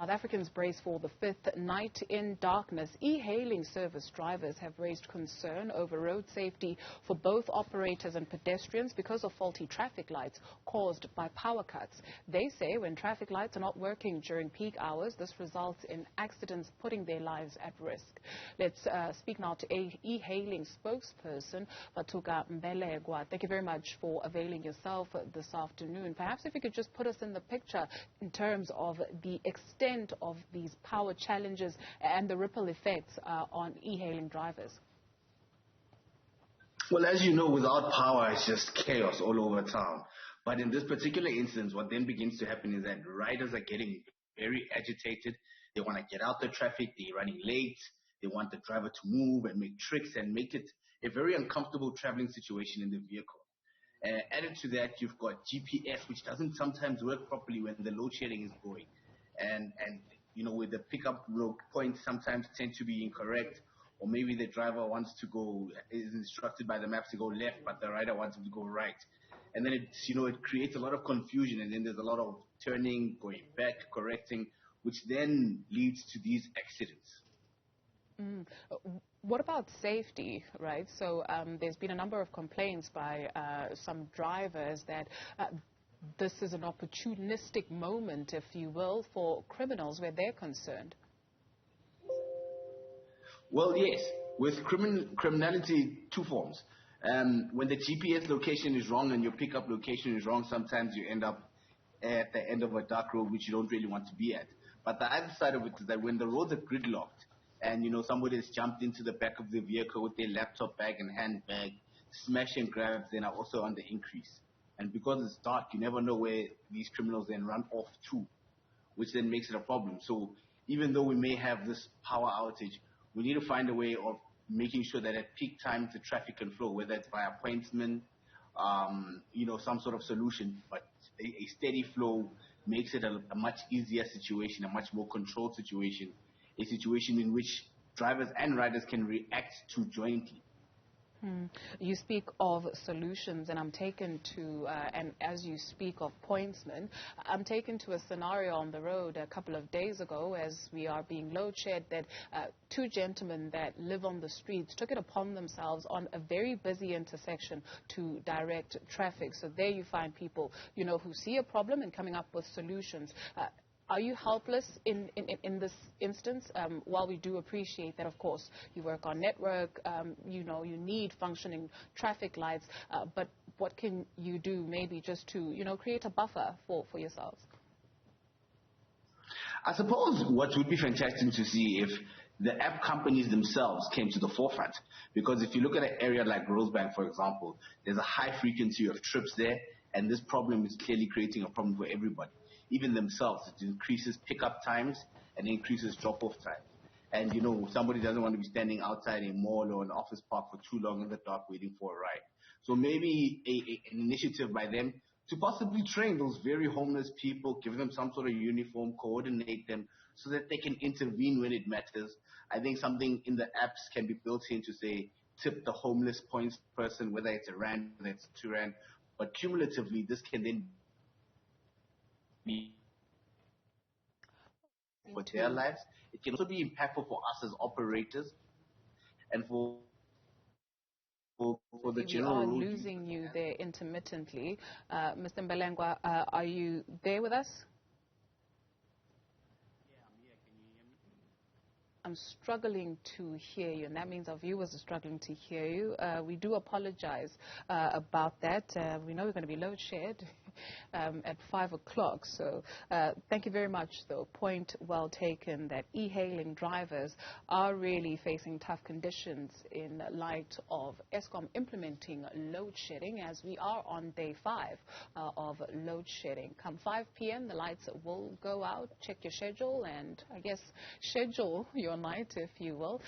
South Africans brace for the fifth night in darkness. E-hailing service drivers have raised concern over road safety for both operators and pedestrians because of faulty traffic lights caused by power cuts. They say when traffic lights are not working during peak hours, this results in accidents putting their lives at risk. Let's speak now to e-hailing spokesperson, Vhatuka Mbelengwa. Thank you very much for availing yourself this afternoon. Perhaps if you could just put us in the picture in terms of the extent of these power challenges and the ripple effects on e-hailing drivers. Well, as you know, without power, it's just chaos all over town. But in this particular instance, what then begins to happen is that riders are getting very agitated. They want to get out the traffic. They're running late. They want the driver to move and make tricks and make it a very uncomfortable traveling situation in the vehicle. Added to that, you've got GPS, which doesn't sometimes work properly when the load shedding is going. And you know, with the pickup points sometimes tend to be incorrect, or maybe the driver wants to go, is instructed by the maps to go left, but the rider wants him to go right. And then it's, you know, it creates a lot of confusion, and then there's a lot of turning, going back, correcting, which then leads to these accidents. What about safety, right? So there's been a number of complaints by some drivers that this is an opportunistic moment, if you will, for criminals where they're concerned. Well, yes. With criminality, two forms. When the GPS location is wrong and your pickup location is wrong, sometimes you end up at the end of a dark road, which you don't really want to be at. But the other side of it is that when the roads are gridlocked and, you know, somebody has jumped into the back of the vehicle with their laptop bag and handbag, smash and grabs then are also on the increase. And because it's dark, you never know where these criminals then run off to, which then makes it a problem. So even though we may have this power outage, we need to find a way of making sure that at peak times the traffic can flow, whether it's by appointment, you know, some sort of solution. But a steady flow makes it a much easier situation, a much more controlled situation, a situation in which drivers and riders can react to jointly. You speak of solutions, and I'm taken to, and as you speak of pointsmen, I'm taken to a scenario on the road a couple of days ago as we are being load shed that two gentlemen that live on the streets took it upon themselves on a very busy intersection to direct traffic. So there you find people, you know, who see a problem and coming up with solutions. Are you helpless in this instance? While we do appreciate that, of course, you work on network, you know, you need functioning traffic lights, but what can you do maybe just to, you know, create a buffer for yourselves? I suppose what would be fantastic to see if the app companies themselves came to the forefront. Because if you look at an area like Rosebank, for example, there's a high frequency of trips there, and this problem is clearly creating a problem for everybody. Even themselves, it increases pickup times and increases drop-off times. And, you know, somebody doesn't want to be standing outside a mall or an office park for too long in the dark waiting for a ride. So maybe an initiative by them to possibly train those very homeless people, give them some sort of uniform, coordinate them so that they can intervene when it matters. I think something in the apps can be built in to say, tip the homeless points person, whether it's R1, whether it's R2. But cumulatively, this can then be for their lives. It can also be impactful for us as operators and for the general road. We are losing you there intermittently. Mr. Mbelengwa, are you there with us? Yeah, I'm here. Can you hear me? I'm struggling to hear you, and that means our viewers are struggling to hear you. We do apologize about that. We know we're going to be load shed at 5 o'clock. So thank you very much, though. Point well taken that e-hailing drivers are really facing tough conditions in light of Eskom implementing load shedding, as we are on day 5 of load shedding. Come 5 p.m., the lights will go out. Check your schedule and, I guess, schedule your night, if you will.